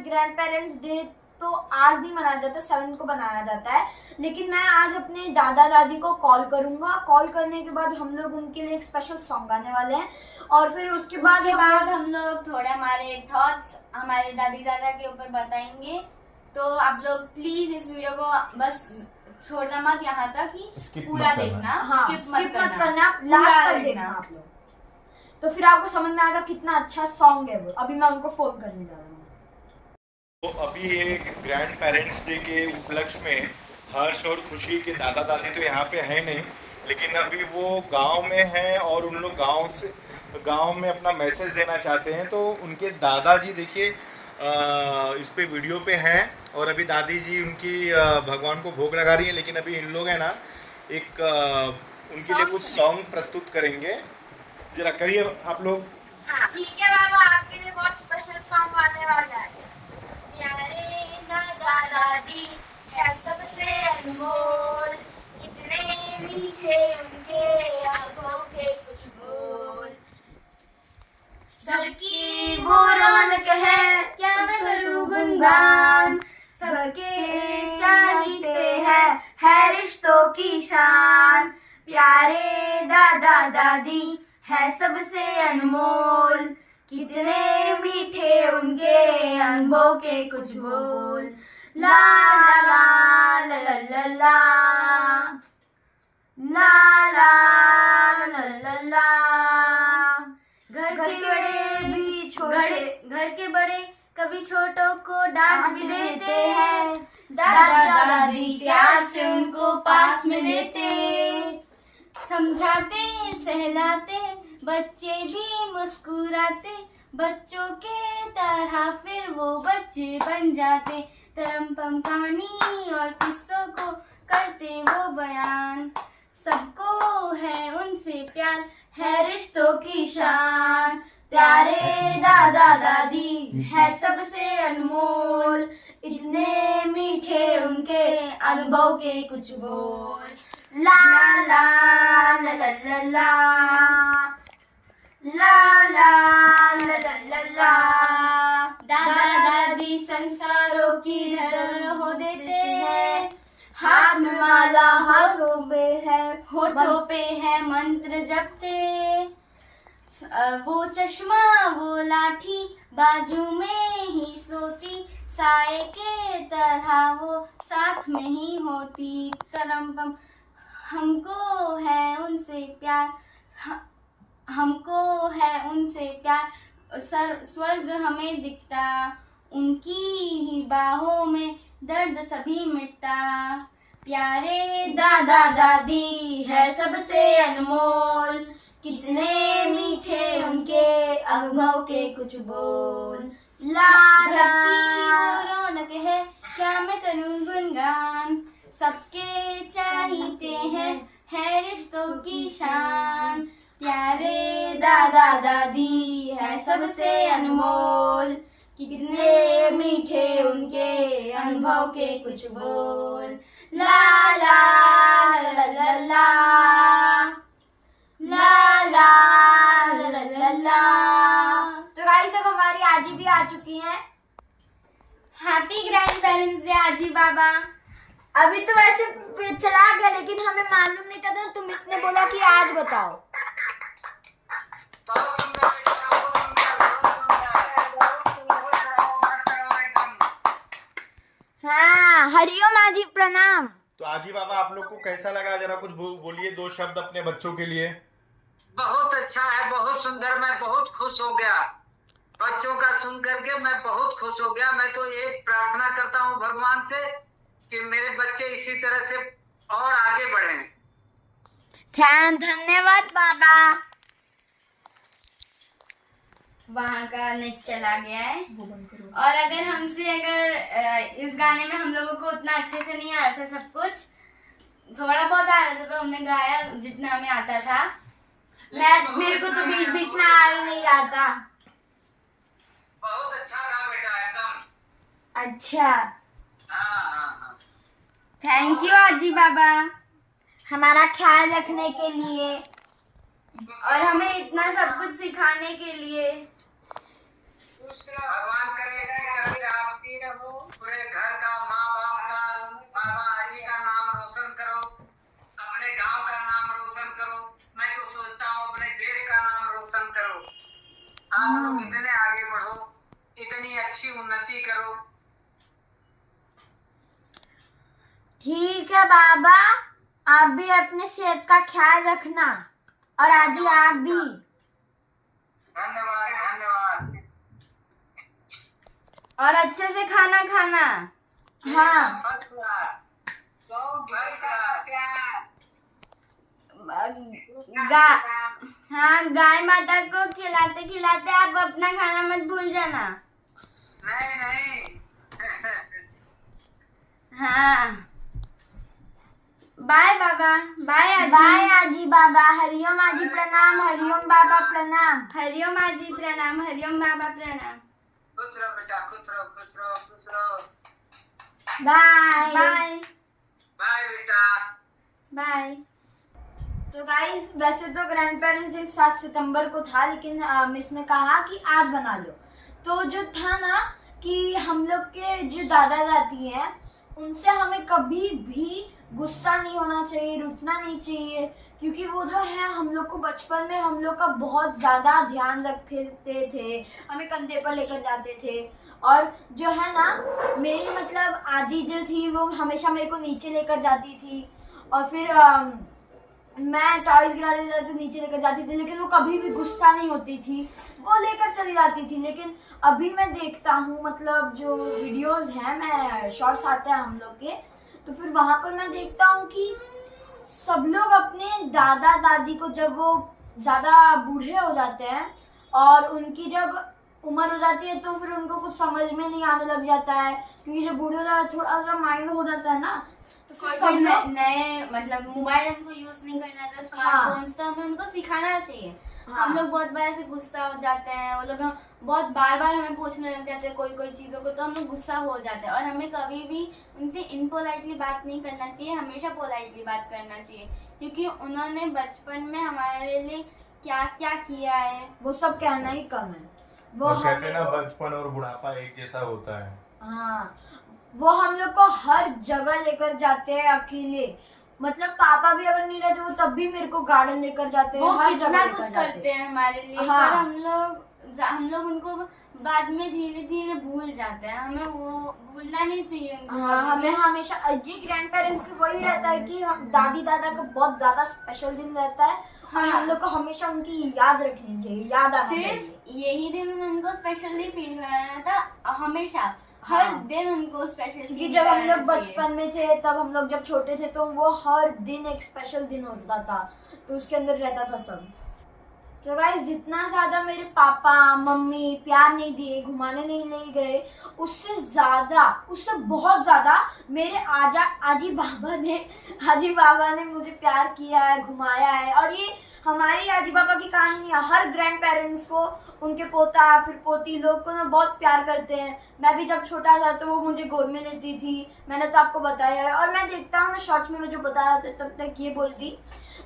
Grand parents day तो आज नहीं मनाया जाता, 7 को मनाया जाता है। लेकिन मैं आज अपने दादा दादी को कॉल करूंगा। कॉल करने के बाद हम लोग उनके लिए एक स्पेशल सॉन्ग गाने वाले हैं और फिर उसके बाद हम लोग थोड़े हमारे थॉट्स हमारे दादी दादा के ऊपर बताएंगे। तो आप लोग प्लीज इस वीडियो को बस छोड़ना मत यहाँ तक ही पूरा देखना। हाँ, स्किप मत करना, लास्ट तक देखना आप लोग, तो फिर आपको समझ में आएगा कितना अच्छा सॉन्ग है वो। अभी मैं उनको फोन करने जा रहा हूँ। तो अभी ये ग्रैंड पेरेंट्स डे के उपलक्ष्य में हर्ष और खुशी के दादा दादी तो यहाँ पे है नहीं, लेकिन अभी वो गांव में हैं और उन लोग गांव में अपना मैसेज देना चाहते हैं। तो उनके दादाजी देखिए इस पे वीडियो पे हैं और अभी दादी जी उनकी भगवान को भोग लगा रही है। लेकिन अभी इन लोग है ना एक उनके लिए कुछ सॉन्ग प्रस्तुत करेंगे, जरा करिए आप लोग। हाँ ठीक है बाबा, आपके लिए बहुत स्पेशल सॉन्ग आने वाला है। प्यारे दादा दादी है सबसे अनमोल, कितने मीठे उनके आंखों के कुछ बोल। घर की वो रौनक है क्या मैं करूं गुणगान, सबके चाहते हैं है रिश्तों की शान। प्यारे दादा दादी है सबसे अनमोल, कितने मीठे उनके अनुभव के कुछ बोल। ला ला ला ला ला ला ला ला ला ला ला। घर के बड़े कभी छोटों को डांट भी देते हैं, दादा दादी प्यार से उनको पास में लेते, समझाते सहलाते बच्चे भी मुस्कुराते, बच्चों के तरह फिर वो बच्चे बन जाते। तरम कहानी और किस्सों को करते वो बयान, सबको है उनसे प्यार है रिश्तों की शान। प्यारे दादा दादी है सबसे अनमोल, इतने मीठे उनके अनुभव के कुछ बोल। ला ला ला ला ला ला ला ला ला ला ला। दादा दादी संसारों की धरोहर हो देते हैं, हाथ में माला होठों पे है मंत्र जपते, वो चश्मा वो लाठी बाजू में ही सोती, साए के तरह वो साथ में ही होती। तरम हमको है उनसे प्यार, हमको है उनसे प्यार, स्वर्ग हमें दिखता, उनकी ही बाहों में दर्द सभी मिटता। प्यारे दादा दादी है सबसे अनमोल, कितने मीठे उनके अनुभव के कुछ बोल। ला ला वो रौनक है क्या मैं करूं गुणगान, सबके चाहते हैं है रिश्तों की शान। प्यारे दादा दादी है सबसे अनमोल, कितने मीठे उनके अनुभव के कुछ बोल। ला ला ला ला ला ला ला ला ला ला। तो गाइस अब हमारी आजी भी आ चुकी हैं। हैप्पी ग्रैंड पेरेंट्स डे आजी बाबा। अभी तो वैसे चला गया, लेकिन हमें मालूम नहीं था, तो मिस ने बोला कि आज बताओ। हाँ हरिओम आजी, प्रणाम। तो आजी बाबा आप लोग को कैसा लगा, जरा कुछ बोलिए, 2 शब्द अपने बच्चों के लिए। बहुत अच्छा है, बहुत सुंदर, मैं बहुत खुश हो गया बच्चों का सुन करके, मैं बहुत खुश हो गया। मैं तो ये प्रार्थना करता हूँ भगवान से कि मेरे बच्चे इसी तरह से और आगे बढ़ें। धन्यवाद बाबा। वहाँ का नेट चला गया है। और अगर हमसे इस गाने में हम लोगों को उतना अच्छे से नहीं आ रहा था, सब कुछ थोड़ा बहुत आ रहा था, तो हमने गाया जितना हमें आता था। मेरे को तो बीच बीच में आ ही नहीं रहा था। बहुत अच्छा गा बेटा, एकदम अच्छा। हाँ। थैंक यू आजी बाबा, हमारा ख्याल रखने के लिए और हमें इतना सब कुछ सिखाने के लिए। भगवान करे इसी तरह से आप इतने आगे बढ़ो, इतनी अच्छी उन्नति करो। ठीक है बाबा, आप भी अपने सेहत का ख्याल रखना और आजी आप भी। धन्यवाद धन्यवाद। और अच्छे से खाना खाना। हाँ फर्स्ट क्लास, फर्स्ट क्लास। गा हाँ, गाय माता को खिलाते खिलाते आप अपना खाना मत भूल जाना। नहीं हाँ, बाय बाबा, बाय आजी। बाय आजी बाबा। हरिओम आजी प्रणाम, हरिओम बाबा प्रणाम। हरिओम आजी प्रणाम, हरिओम बाबा प्रणाम। खुश रहो बेटा, खुश रहो, खुश रहो, खुश रहो। बाय बाय बाय बेटा। बाय। तो गाइस, वैसे तो ग्रैंड पेरेंट्स डे 7 सितंबर को था, लेकिन मिस ने कहा कि आज बना लो। तो जो था ना कि हम लोग के जो दादा दादी हैं उनसे हमें कभी भी गुस्सा नहीं होना चाहिए, रुठना नहीं चाहिए, क्योंकि वो जो है हम लोग को बचपन में हम लोग का बहुत ज़्यादा ध्यान रखते थे, हमें कंधे पर लेकर जाते थे। और जो है ना, मेरी मतलब आजी जो थी वो हमेशा मेरे को नीचे लेकर जाती थी, और फिर मैं टॉयज गिराने जाती तो नीचे लेकर जाती थी, लेकिन वो कभी भी गुस्सा नहीं होती थी, वो लेकर चली जाती थी। लेकिन अभी मैं देखता हूँ, मतलब जो वीडियोस हैं, मैं शॉर्ट्स आते हैं हम लोग के, तो फिर वहाँ पर मैं देखता हूँ कि सब लोग अपने दादा दादी को, जब वो ज़्यादा बूढ़े हो जाते हैं और उनकी जब उम्र हो जाती है, तो फिर उनको कुछ समझ में नहीं आने लग जाता है, क्योंकि जब बूढ़े हो जाता है थोड़ा सा माइंड हो जाता है ना, तो कोई फिर कोई सब लोग नए मतलब मोबाइल उनको यूज नहीं करना था, स्मार्टफोन्स, तो हमें उनको सिखाना चाहिए। हाँ। हम लोग बहुत बार ऐसे गुस्सा हो जाते हैं, वो लोग बहुत बार बार हमें पूछने लग जाते हैं कोई कोई चीज़ों को, तो हम लोग गुस्सा हो जाते हैं। और हमें कभी भी उनसे इनपोलाइटली बात नहीं करना चाहिए, हमेशा पोलाइटली बात करना चाहिए, क्योंकि उन्होंने बचपन में हमारे लिए क्या क्या किया है। वो सब कहना ही कम है। वो और कहते हैं हमें ना, को- बचपन और बुढ़ापा एक जैसा होता है। हाँ, वो हम लोग को हर जगह लेकर जाते हैं अकेले, मतलब पापा भी अगर नहीं रहते वो तब भी मेरे को गार्डन लेकर जाते हैं, वो हर कितना जगह कुछ लेकर जाते करते हैं हमारे लिए, हाँ। पर हम लोग उनको बाद में धीरे धीरे भूल जाते हैं। हमें वो भूलना नहीं चाहिए उनको हाँ, कभी हमें भी। हमेशा ये ग्रैंड पेरेंट्स की वही रहता है कि हम दादी दादा का बहुत ज्यादा स्पेशल दिन रहता है, और हाँ। हम लोग को हमेशा उनकी याद रखनी चाहिए, याद आना चाहिए। सिर्फ यही दिन उनको स्पेशली फील कराना था, हमेशा हर हाँ। दिन उनको स्पेशल क्योंकि फील जब हम कराना लोग चाहिए। बचपन में थे, तब हम लोग जब छोटे थे, तो वो हर दिन एक स्पेशल दिन होता था, तो उसके अंदर रहता था सब। तो गाइस, जितना ज्यादा मेरे पापा मम्मी प्यार नहीं दिए, घुमाने नहीं ले गए, उससे बहुत ज्यादा मेरे आजी बाबा ने मुझे प्यार किया है, घुमाया है। और ये हमारी आजी बाबा की कहानी है, हर ग्रैंड पेरेंट्स को उनके पोता फिर पोती लोग को ना बहुत प्यार करते हैं। मैं भी जब छोटा था तो वो मुझे गोद में लेती थी, मैंने तो आपको बताया है। और मैं देखता हूँ ना शॉर्ट्स में, मैं जो बता रहा था तब तक ये बोलती,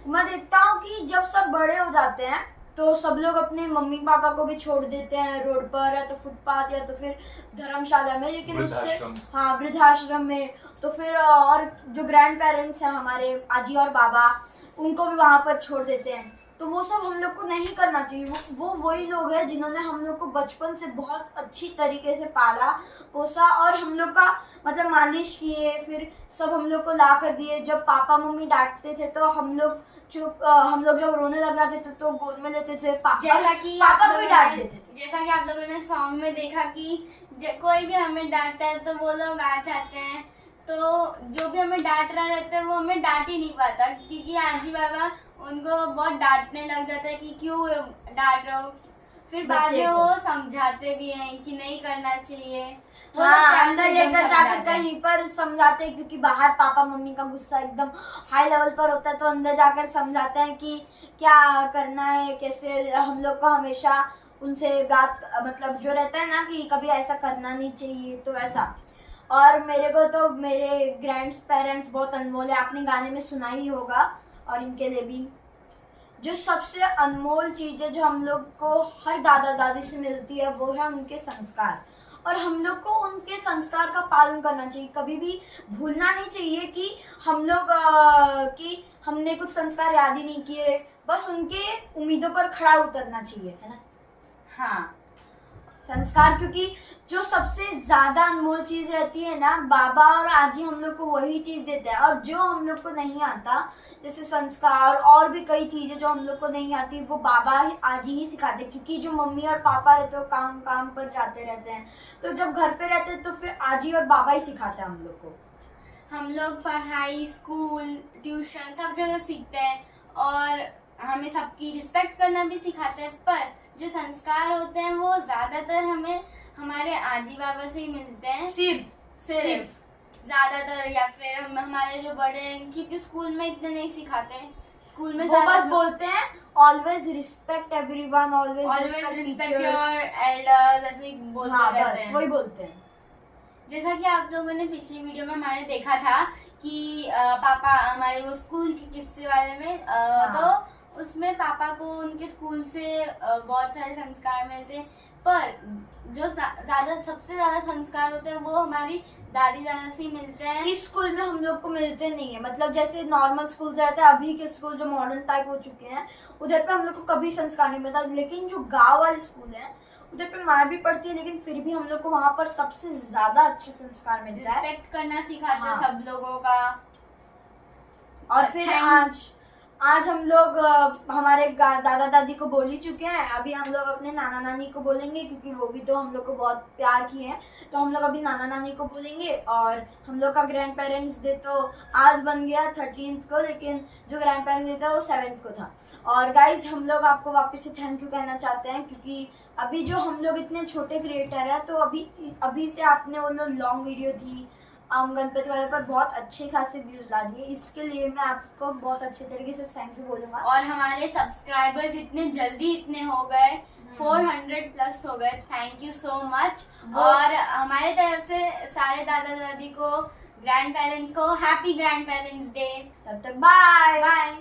मैं देखता हूँ कि जब सब बड़े हो जाते हैं तो सब लोग अपने मम्मी पापा को भी छोड़ देते हैं रोड पर, या तो फुटपाथ या तो फिर धर्मशाला में, लेकिन उससे वृद्धाश्रम। हाँ, वृद्धाश्रम में। तो फिर और जो ग्रैंड पेरेंट्स हैं हमारे आजी और बाबा, उनको भी वहाँ पर छोड़ देते हैं। तो वो सब हम लोग को नहीं करना चाहिए। वो वही लोग हैं जिन्होंने हम लोग को बचपन से बहुत अच्छी तरीके से पाला पोसा, और हम लोग का मतलब मालिश किए, फिर सब हम लोग को ला कर दिए। जब पापा मम्मी डांटते थे तो हम लोग जब रोने लग जाते थे तो गोद में लेते थे। जैसा कि पापा भी डांट देते थे। जैसा कि आप लोगों ने सॉन्ग में देखा कि कोई भी हमें डांटता है तो वो लोग आ जाते हैं, तो जो भी हमें डांट रहा रहता है वो हमें डांट ही नहीं पाता, क्योंकि आजी बाबा उनको बहुत डांटने लग जाता है कि क्यों डांट रहे हो। फिर बाद बच्चे में को। वो समझाते भी हैं कि नहीं करना चाहिए। वो लोग हाँ, प्यार अंदर से एकदम लेकर जाकर समझाते हैं। कहीं पर समझाते हैं, क्योंकि बाहर पापा मम्मी का गुस्सा एकदम हाई लेवल पर होता है, तो अंदर जाकर समझाते हैं कि क्या करना है, कैसे। हम लोग को हमेशा उनसे बात, मतलब जो रहता है ना कि कभी ऐसा करना नहीं चाहिए, तो ऐसा। और मेरे को तो मेरे ग्रैंड पेरेंट्स बहुत अनमोल है, आपने गाने में सुना ही होगा, और इनके लिए भी जो सबसे अनमोल चीज़ है जो हम लोग को हर दादा दादी से मिलती है, वो है उनके संस्कार। और हम लोग को उनके संस्कार का पालन करना चाहिए, कभी भी भूलना नहीं चाहिए कि हम लोग कि हमने कुछ संस्कार याद ही नहीं किए, बस उनके उम्मीदों पर खड़ा उतरना चाहिए, है ना। हाँ, संस्कार, क्योंकि जो सबसे ज्यादा अनमोल चीज रहती है ना, बाबा और आजी हम लोग को वही चीज देते हैं। और जो हम लोग को नहीं आता, जैसे संस्कार और भी कई चीजें जो हम लोग को नहीं आती, वो बाबा ही आजी ही सिखाते हैं। क्योंकि जो मम्मी और पापा रहते हैं वो काम काम पर जाते रहते हैं, तो जब घर पे रहते हैं तो फिर आजी और बाबा ही सिखाते हैं हम लोग को। हम लोग पढ़ाई, स्कूल, ट्यूशन सब जगह सीखते हैं और हमें सबकी रिस्पेक्ट करना भी सिखाते हैं। पर जो संस्कार होते हैं वो ज्यादातर हमें हमारे आजी बाबा से ही मिलते हैं, सिर्फ ज्यादातर, या फिर हमारे जो बड़े हैं, क्योंकि स्कूल में इतने नहीं सिखाते हैं। स्कूल में वो बस बोलते हैं always respect everyone, always respect your elders, ऐसे ही बोलते हाँ, रहते बस हैं। वही बोलते हैं। जैसा कि आप लोगों ने पिछली वीडियो में हमारे देखा था कि पापा हमारे वो स्कूल के किस्से वाले में तो उसमें पापा को उनके स्कूल से बहुत सारे संस्कार मिलते हैं। पर जो सबसे ज्यादा संस्कार होते हैं वो हमारी दादी दादा से ही मिलते हैं। इस स्कूल में हम लोग को मिलते नहीं है, मतलब जैसे नॉर्मल स्कूल रहते हैं, अभी के स्कूल जो मॉडर्न टाइप हो चुके हैं उधर पे हम लोग को कभी संस्कार नहीं मिलता। लेकिन जो गांव वाले स्कूल हैं उधर पे मार भी पड़ती है, लेकिन फिर भी हम लोग को वहाँ पर सबसे ज्यादा अच्छा संस्कार मिलता है। रिस्पेक्ट करना सिखाते हैं हाँ। सब लोगों का। और फिर आज हम लोग हमारे दादा दादी को बोल ही चुके हैं। अभी हम लोग अपने नाना नानी को बोलेंगे, क्योंकि वो भी तो हम लोग को बहुत प्यार किए हैं, तो हम लोग अभी नाना नानी को बोलेंगे। और हम लोग का ग्रैंड पेरेंट्स डे तो आज बन गया 13 को, लेकिन जो ग्रैंड पेरेंट्स डे था वो 7 को था। और गाइज हम लोग आपको वापस से थैंक यू कहना चाहते हैं, क्योंकि अभी जो हम लोग इतने छोटे क्रिएटर हैं, तो अभी से आपने वो लॉन्ग वीडियो थी गणपति वाले पर बहुत अच्छे खासे व्यूज ला दिए। इसके लिए मैं आपको बहुत अच्छे तरीके से थैंक यू बोलूंगा। और हमारे सब्सक्राइबर्स इतने जल्दी इतने हो गए, 400 प्लस हो गए। Thank you so much. और हमारे तरफ से सारे दादा दादी को, ग्रैंड पेरेंट्स को हैप्पी ग्रैंड पेरेंट्स डे। तब तक बाय बाय।